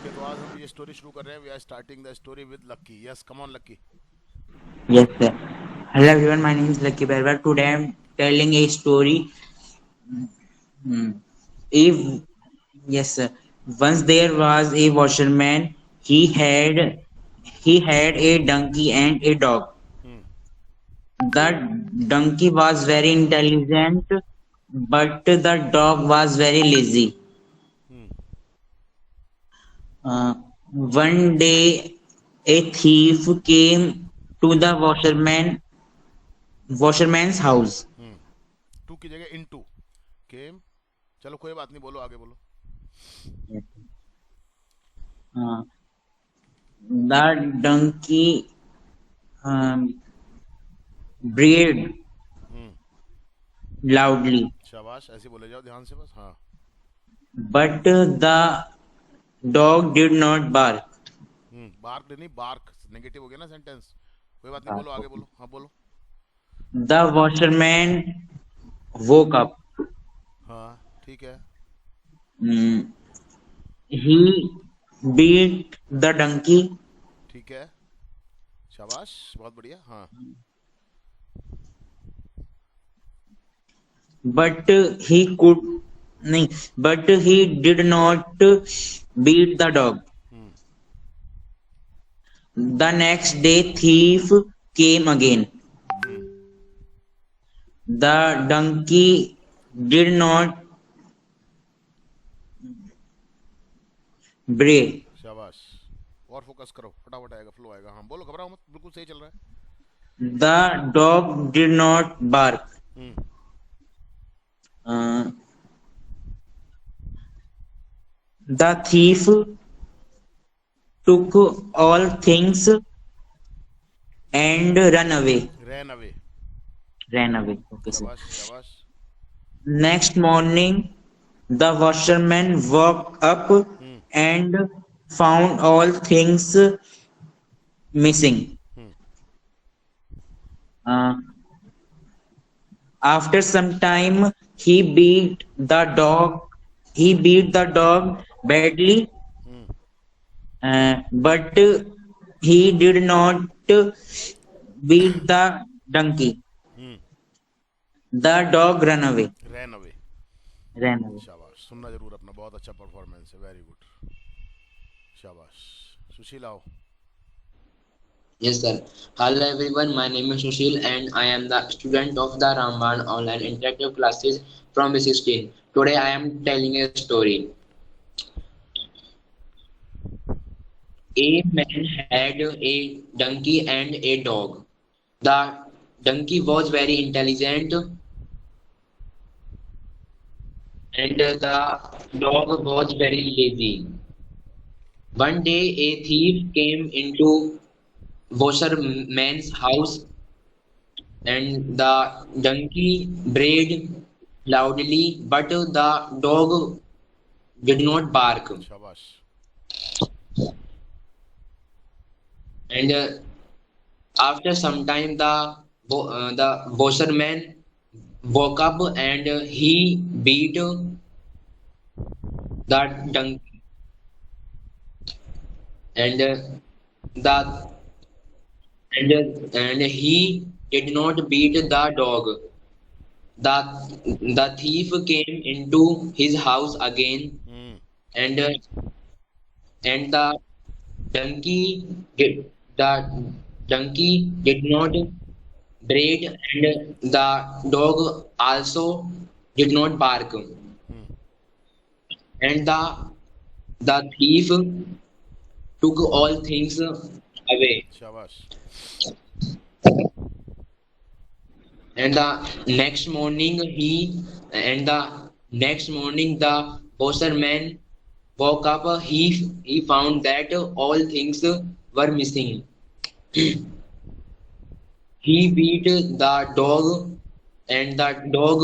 है, तो आज हम ये स्टोरी शुरू कर रहे हैं. We are starting the story with Lucky. Yes, come on Lucky. Yes, sir. Hello everyone, my name is Lucky Berber. Today I am telling a story. Hmm. If yes, sir. Once there was a washerman. He had a donkey and a dog. Hmm. The donkey was very intelligent, but the dog was very lazy. Hmm. Uh, One day, a thief came to the washerman's house. हम्म. To की जगह इन to. केम. चलो कोई बात नहीं, बोलो, आगे बोलो. Uh, the donkey brayed hmm. loudly, शाबाश, ऐसे बोले जाओ ध्यान से बस. हाँ. but the dog did not bark. Bark नहीं, बार्क नेगेटिव हो गया ना सेंटेंस. कोई बात नहीं, बोलो, आगे बोलो. हाँ, बोलो. The washerman woke up. हाँ, ठीक है. Mm, he beat the donkey, ठीक है. शाबाश, बहुत बढ़िया. हाँ. but he could nahi, but he did not beat the dog. Hmm. The next day, thief came again. Hmm. The donkey did not bray. शाबाश. और फोकस करो, फटाफट आएगा, फ्लो आएगा. हाँ, बोलो, घबराओ मत, बिल्कुल सही चल रहा है. The dog did not bark. Hmm. Uh, the thief took all things and ran away. Ran away. Ran away. Okay, sir. शाबाश, शाबाश. Next morning, the washerman woke up hmm. and found all things missing. Hmm. Uh, After some time, he beat the dog. He beat the dog badly, hmm. but he did not beat the donkey. Hmm. The dog ran away. Ran away. Ran away. शाबाश, सुनना जरूर अपना, बहुत अच्छा performance है, very good. शाबाश. सुशील आओ. Yes, sir. Hello, everyone. My name is Sushil, and I am the student of the Ramban online interactive classes from B16. Today, I am telling a story. A man had a donkey and a dog. The donkey was very intelligent, and the dog was very lazy. One day, a thief came into washerman's house, and the donkey brayed loudly, but the dog did not bark. शाबाश. And after some time, the washerman woke up and he beat the donkey, and the and he did not beat the dog. The thief came into his house again, hmm. and and donkey did the donkey did not bray, and the dog also did not bark. Hmm. And the thief took all things away. शाबाश. And the next morning the washerman woke up. He found that all things were missing. He beat the dog, and the dog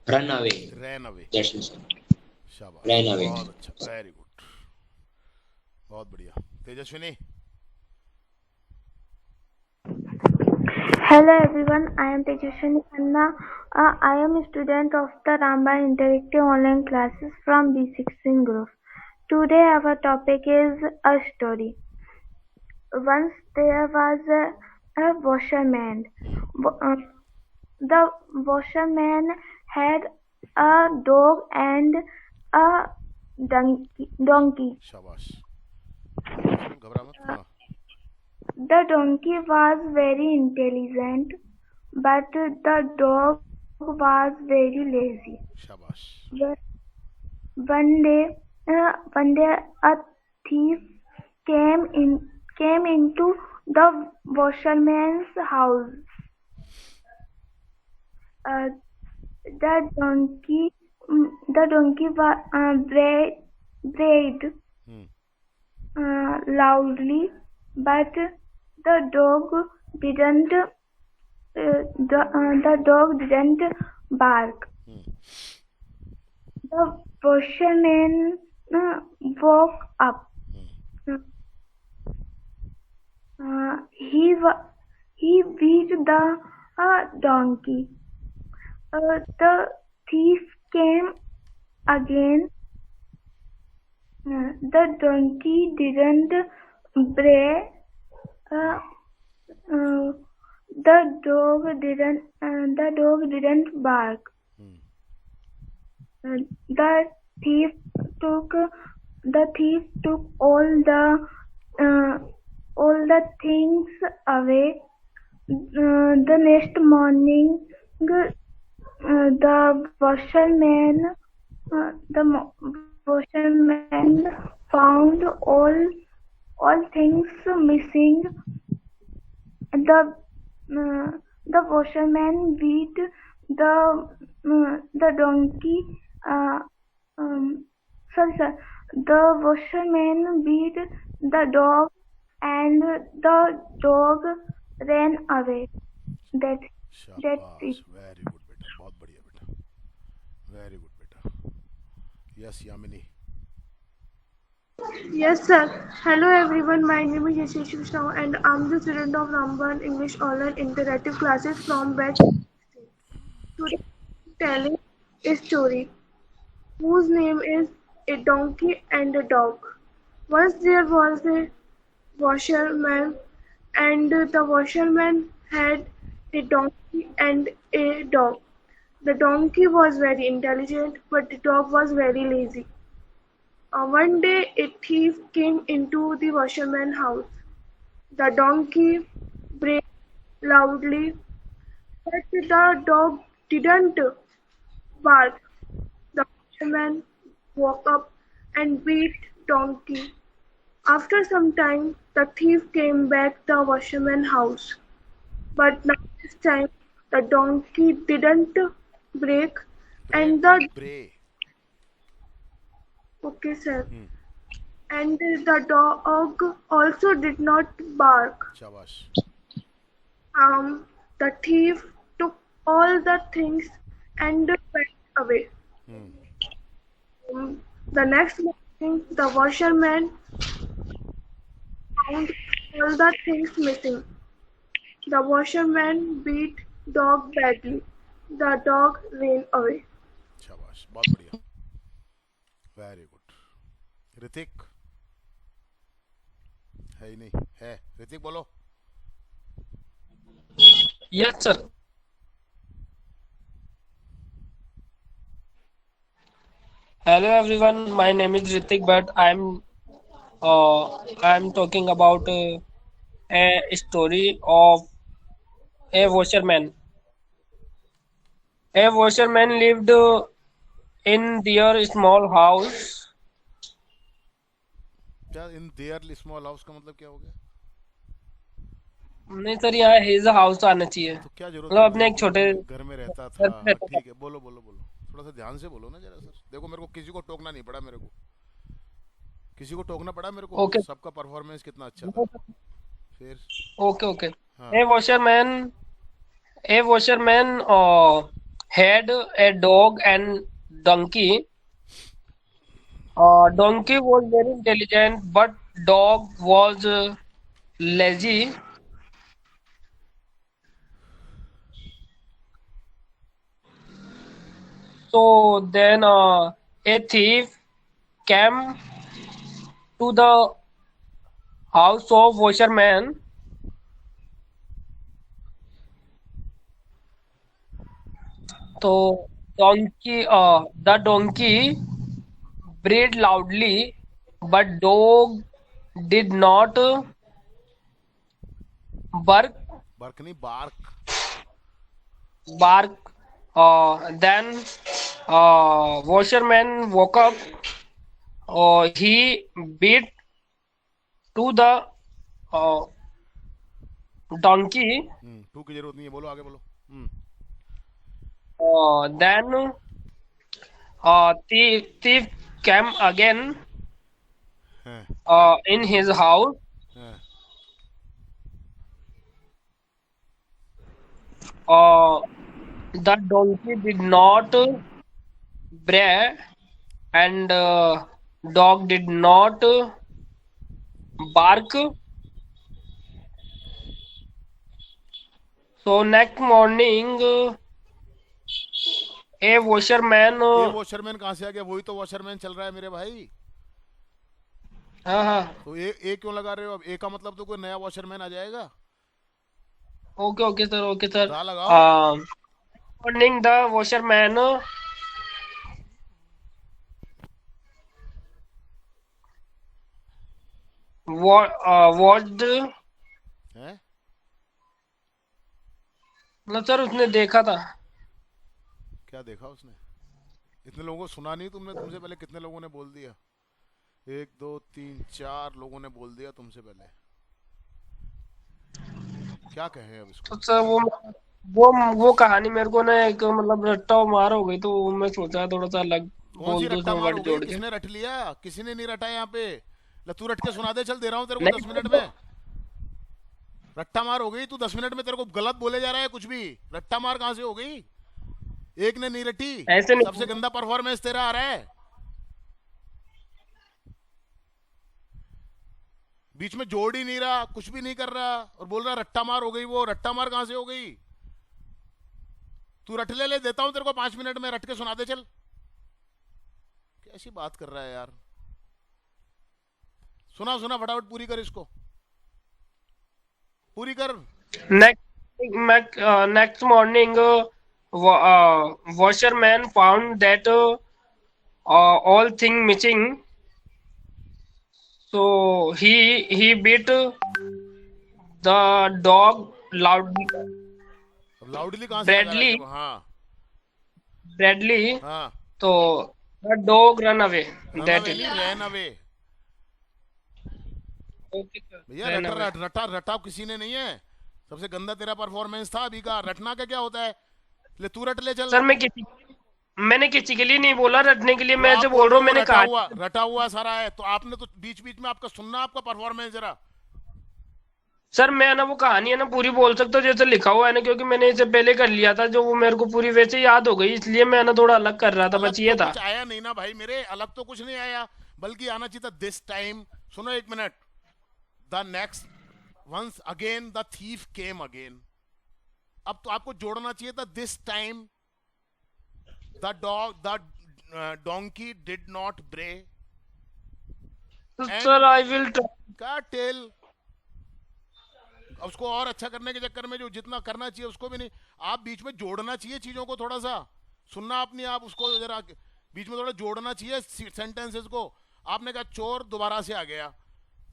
ran away. Ran away. That's it. शाबाश, Ran away. बहुत अच्छा, very good. बहुत बढ़िया. Tejaswini. Hello everyone, I am Tejaswini Khanna. I am a student of the Ramban Interactive Online Classes from B16 Group. Today our topic is a story. Once there was a washerman. The washerman had a dog and a donkey. शाबाश, घबरा मत. हाँ. The donkey was very intelligent, but the dog was very lazy. शाबाश. One day, a thief came into the washerman's house. Uh, the donkey brayed Hmm. loudly, but the dog didn't. The dog didn't bark. Hmm. The washerman woke up. He beat the donkey. The thief came again. The donkey didn't bray. The dog didn't bark. Hmm. The thief took all the things away. The next morning, the washerman found all things missing. The washerman beat the donkey. Sorry. The washerman beat the dog, and the dog ran away. That's शाबाश. it. Very good बेटा, बहुत बढ़िया बेटा, very good बेटा. Yes Yamini. Yes, sir. Hello, everyone. My name is Yashish Krishna, and I'm the student of Ramban English Online Interactive Classes from batch. Today, I'm telling a story whose name is A Donkey and a Dog. Once there was a washerman, and the washerman had a donkey and a dog. The donkey was very intelligent, but the dog was very lazy. One day a thief came into the washerman's house. The donkey brayed loudly, but the dog didn't bark. The washerman woke up and beat donkey. After some time, the thief came back to the washerman's house. But now this time the donkey didn't break and the Bray. okay sir. And the dog also did not bark. शाबाश. The thief took all the things and went away. The next morning, the washerman found all the things missing. The washerman beat dog badly. The dog ran away. शाबाश, बहुत बढ़िया, very good. Hrithik है ही नहीं है. ऋतिक बोलो. Yes, sir. Hello, everyone. My name is Ritik, but I'm talking about a story of a washerman. A washerman lived in their small house. क्या in their small house का मतलब क्या हो गया? नहीं सर, यहाँ his house आना चाहिए. तो क्या जरूरत मतलब है अपने एक छोटे घर में रहता था. घर में रहता था. ठीक है, बोलो बोलो बोलो, थोड़ा सा ध्यान से बोलो ना जरा सर. देखो मेरे को किसी को टोकना नहीं पड़ा, मेरे को किसी को टोकना पड़ा मेरे को. Okay. सबका परफॉर्मेंस कितना अच्छा था. फिर Okay. हाँ. A washerman had a dog and donkey. Donkey was very intelligent, but dog was lazy. So then a thief came to the house of washerman. So the donkey brayed loudly, but dog did not bark. Barq नहीं, bark. Bark. Then washerman woke up. He beat to the uh, donkey. To की जरूरत नहीं है, बोलो आगे बोलो. Then thief came again हैं, in his house. हैं. The donkey did not bray, and dog did not bark. So next morning, a washerman. ये वॉशरमैन कहाँ से आ गया? वही तो वॉशरमैन चल रहा है मेरे भाई. हाँ हाँ, तो ए क्यों लगा रहे हो? अब ए का मतलब तो कोई नया वॉशरमैन आ जाएगा. Okay okay sir, okay sir. दा लगाओ. Morning, the washerman watched. हैं? मतलब सर उसने देखा था. क्या देखा उसने? इतने लोगों को सुना नहीं तुमने? तुमसे पहले कितने लोगों ने बोल दिया? 1 2 3 4 लोगों ने बोल दिया तुमसे पहले. क्या कहें अब इसको? तो सर वो कहानी मेरे को ना एक मतलब रट्टा मार हो गई, तो मैं सोचा थोड़ा सा अलग कौन सी बोल दूं रट्टा उसमें मार वर्ड हो जोड़ गई? के. किसने रट लिया? किसी ने नहीं रटा यहाँ पे. ले तू रट के सुना दे, चल दे रहा हूँ तेरे को 10 मिनट में. रट्टा मार हो गई. तू 10 मिनट में तेरे को गलत बोले जा रहा है कुछ भी. रट्टा मार कहाँ से हो गई? एक ने नहीं रटी. ऐसे नहीं. सबसे गंदा परफॉर्मेंस तेरा आ रहा है. बीच में जोड़ ही नहीं रहा, कुछ भी नहीं कर रहा और बोल रहा रट्टा मार हो गई. वो रट्टा मार कहां से हो गई? तू रट ले देता हूं तेरे को 5 मिनट में, रट के सुना दे चल. कैसी बात कर रहा है यार. सुना सुना फटाफट पूरी कर इसको. पूरी कर. Next morning, washerman found that all thing missing. So he beat the dog loudly. Loudly कहां से लगा रहा है Bradley. तेरे को? हाँ Bradley. हाँ. तो the dog ran away. That is. Ran away. Okay, sir. भैया Ran away. रटा रटा किसी ने नहीं है. सबसे गंदा तेरा परफॉर्मेंस था अभी का. रटना का क्या होता है? ले तू रट ले चल. सर मैंने किसी के लिए नहीं बोला, रटने के लिए मैं तो जो आप बोल रहा हूँ, बोलो मैंने कहा. रटा हुआ सारा है. तो आपने तो बीच बीच में आपका सुनना, आपका परफॉर्मेंस जरा. सर मैं ना वो कहानी है ना पूरी बोल सकता हूँ जैसे लिखा हुआ है ना, क्योंकि मैंने इसे पहले कर लिया था, जो वो मेरे को पूरी वैसे याद हो गई, इसलिए मैं ना थोड़ा अलग कर रहा था. अलग बस ये तो था. कुछ आया नहीं ना भाई मेरे. अलग तो कुछ नहीं आया, बल्कि आना चाहिए था दिस टाइम. सुनो 1 minute. The next once again the thief came again. अब तो आपको जोड़ना चाहिए था this time the donkey did not bray. Sir I will का टेल. उसको और अच्छा करने के चक्कर में जो जितना करना चाहिए उसको भी नहीं. आप बीच में जोड़ना चाहिए चीजों को. थोड़ा सा सुनना अपनी आप उसको जरा बीच में थोड़ा जोड़ना चाहिए सेंटेंसेस को. आपने कहा चोर दोबारा से आ गया.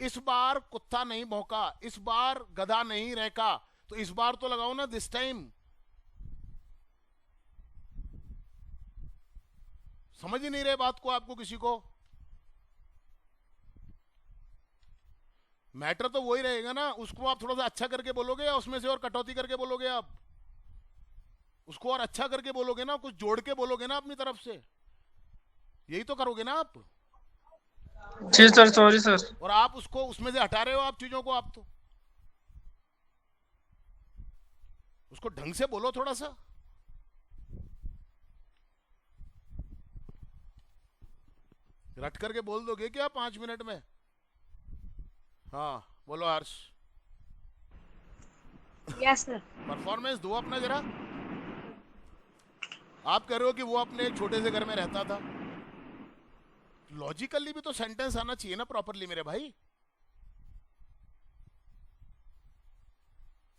इस बार कुत्ता नहीं भौंका, इस बार गधा नहीं रहका. तो इस बार तो लगाओ ना दिस टाइम. समझ ही नहीं रहे बात को आपको किसी को. मैटर तो वही रहेगा ना. उसको आप थोड़ा सा अच्छा करके बोलोगे या उसमें से और कटौती करके बोलोगे? आप उसको और अच्छा करके बोलोगे ना, कुछ जोड़ के बोलोगे ना अपनी तरफ से. यही तो करोगे ना आप. जी सर, सॉरी सर. और आप उसको उसमें से हटा रहे हो आप चीजों को. आप तो उसको ढंग से बोलो थोड़ा सा. रट करके बोल दोगे क्या 5 मिनट में? हाँ बोलो हर्ष. Yes, sir. परफॉर्मेंस दो अपना जरा. आप कह रहे हो कि वो अपने एक छोटे से घर में रहता था, लॉजिकली भी तो सेंटेंस आना चाहिए ना प्रॉपरली मेरे भाई।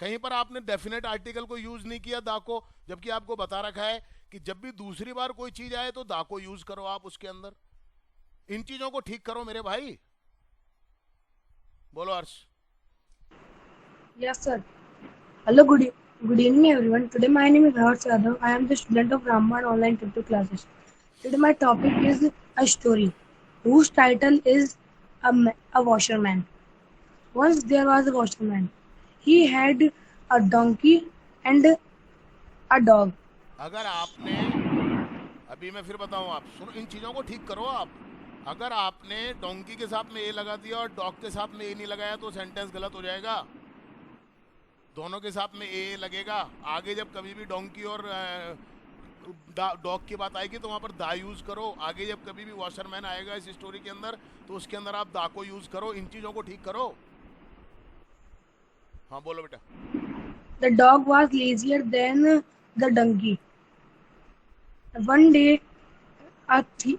कहीं पर आपने डेफिनेट आर्टिकल को यूज नहीं किया दा को, जबकि आपको बता रखा है कि जब भी दूसरी बार कोई चीज आए तो दा को यूज करो आप उसके अंदर। इन चीजों को ठीक करो मेरे भाई। बोलो हर्ष। Yes, sir. Hello, good evening, everyone. Today, my name is Harsh Yadav. I am the student of Ramban Online Tutor Classes. Today, my topic is a story whose title is a Washerman. Once there was a washerman. He had a donkey and a dog. अगर आपने, अभी मैं फिर बताऊं, आप सुनो, इन चीजों को ठीक करो आप। अगर आपने डोंकी के साथ में ए लगा दिया और डॉग के साथ में ए नहीं लगाया तो सेंटेंस गलत हो जाएगा। दोनों के साथ में ए लगेगा। आगे जब कभी भी डोंकी और डॉग की बात आएगी तो वहां पर दा यूज करो। आगे जब कभी भी वॉशरमैन आएगा इस स्टोरी के अंदर तो उसके अंदर आप दा को यूज करो। इन चीजों को ठीक करो। हाँ बोलो बेटा। The dog was lazier than the donkey. One day, a thief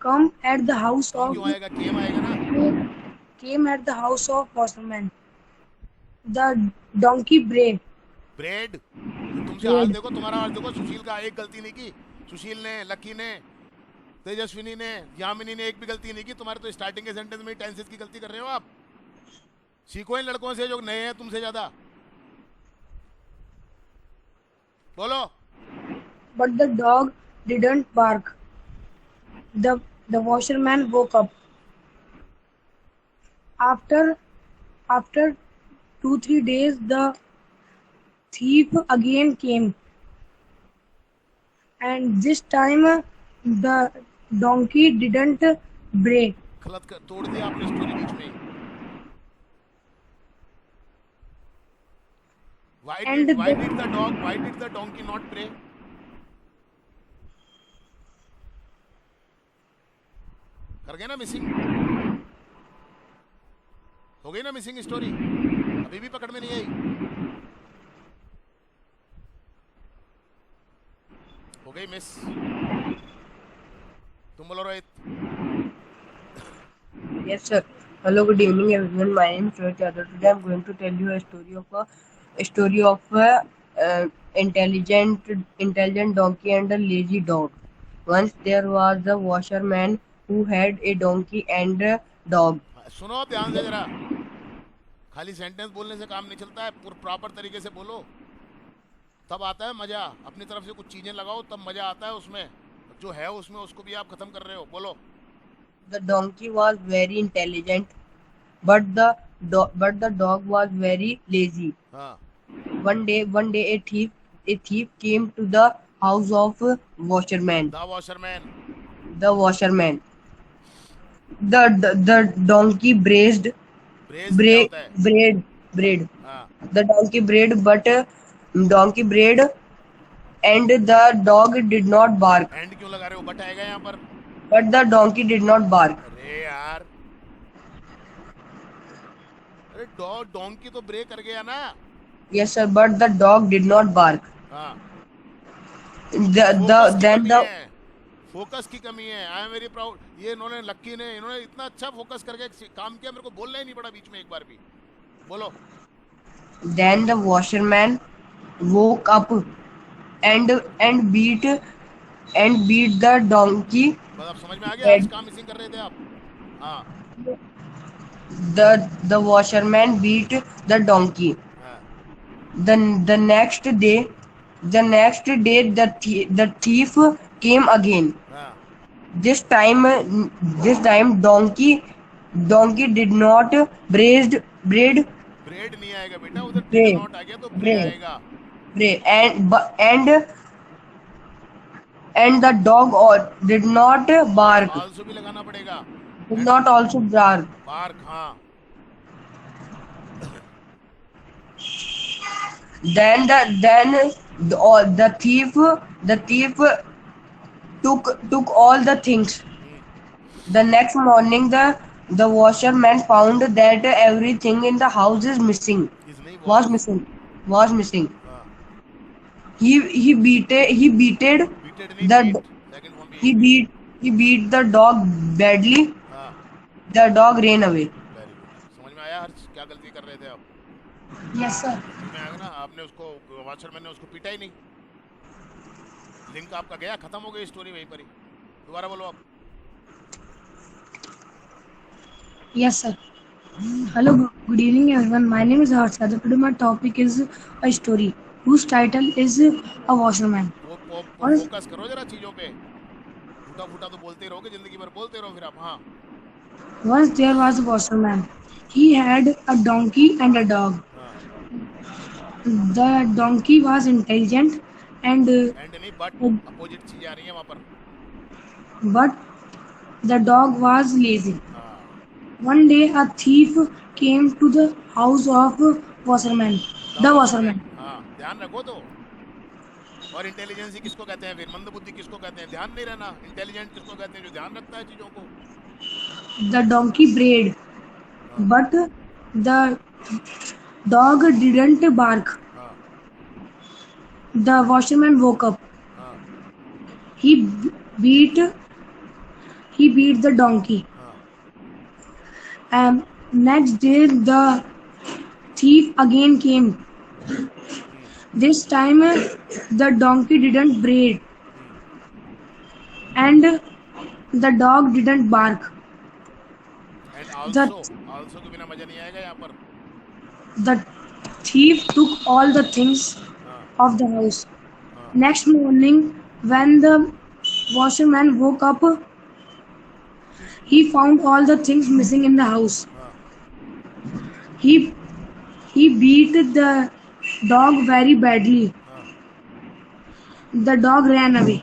came at the house of क्यों आएगा? केम आएगा ना। came at the house of washerman. The donkey brayed. Bread. तुमसे हाल देखो, तुम्हारा हाल देखो। सुशील का एक गलती नहीं की। सुशील ने, लकी ने, तेजस्विनी ने, यामिनी ने एक भी गलती नहीं की। तुम्हारे तो स्टार्टिंग के सेंटेंस में टेंसेस की गलती कर रहे हो आप। सीखो इन लड़कों से जो नए हैं तुमसे ज्यादा। बोलो। But the dog didn't bark. The washerman woke up. After 2-3 days, the thief again came, and this time the donkey didn't bray. गलत कर, तोड़ दिया आपने स्टोरी बीच में। Why did the donkey not bray? कर गए ना मिसिंग। हो गई ना मिसिंग स्टोरी। अभी भी पकड़ में नहीं आई। हो गई मिस। तुम बोलो Rohit. Yes, sir. Hello, good evening, everyone. My name is Rohit Yadav. Today, I'm going to tell you a story of a intelligent donkey and a lazy dog. Once there was a washerman who had a donkey and a dog. सुनो ध्यान से जरा। खाली sentence बोलने से काम नहीं चलता है। प्रॉपर तरीके से बोलो तब आता है मजा। अपनी तरफ से कुछ चीजें लगाओ तब मजा आता है उसमें। जो है उसमें उसको भी आप खत्म कर रहे हो। बोलो। The donkey was very intelligent, but the dog was very lazy. हाँ। One day a thief came to the house of washerman. The washerman. The washerman. The donkey brayed. ब्रेज क्या होता है? Brayed. हाँ। The donkey brayed, and the dog did not bark. And क्यों लगा रहे हो? But आएगा यहाँ पर। But the donkey did not bark. अरे यार, अरे डोंकी तो ब्रेक कर गया ना। Yes, sir. But the dog did not bark. हाँ। फोकस की कमी है। I am very proud. ये इन्होंने लक्की ने इन्होंने इतना अच्छा फोकस करके काम किया, मेरे को बोलना ही नहीं पड़ा बीच में एक बार भी। बोलो। Then the washerman woke up and beat the donkey. बस अब समझ में आ गया आज काम मिसिंग कर रहे थे आप। हाँ। The washerman beat the donkey. हाँ। The next day the thief came again. हाँ। This time donkey did not braid bread नहीं आएगा बेटा, उधर Bray. नॉट आ गया तो ब्रे Bray. आएगा। and the dog did not bark. आलसू भी लगाना पड़ेगा। Did not also bark. Park. हाँ। Then the thief took all the things. The next morning the washerman found that everything in the house is missing. Was missing. हाँ। He beated बीटेड नहीं, the beat. Second form भी he है। beat He beat the dog badly. हाँ The dog ran away. Very good, समझ में आया हर्ष क्या गलती कर रहे थे आप? Yes, sir. समझ में आएगा ना, आपने उसको वॉचरमैन ने उसको पीटा ही नहीं, लिंक आपका गया, खत्म हो गई स्टोरी वहीं पर ही। दोबारा बोलो आप। Yes, sir. Hello, good evening, everyone. My name is Harsh Yadav. Today my topic is a story whose title is A Washerman. Focus करो जरा चीजों पे, फूटा फूटा तो बोलते ही रहोगे, जिंदगी भर बोलते रहो फिर आप। हाँ Once there was a washerman. He had a donkey and a dog. The donkey was intelligent and and नहीं बट अपोजिट चीजें आ रही हैं वहाँ पर। but the dog was lazy. हाँ One day a thief came to the house of washerman. The washerman. हाँ ध्यान रखो तो। और इंटेलिजेंसी किसको कहते हैं फिर? मंद बुद्धि किसको कहते हैं? ध्यान नहीं रहना। इंटेलिजेंट किसको कहते हैं? जो ध्यान रखता है चीजों को। The donkey brayed, but the dog didn't bark. हाँ The washerman woke up. हाँ He beat the donkey. हाँ Next day the thief again came. This time the donkey didn't bray and the dog didn't bark. And The also के बिना मजा नहीं आएगा यहाँ पर। the thief took all the things हाँ of the house. Next morning, when the washerman woke up, he found all the things missing in the house. He beat the dog very badly. The dog ran away.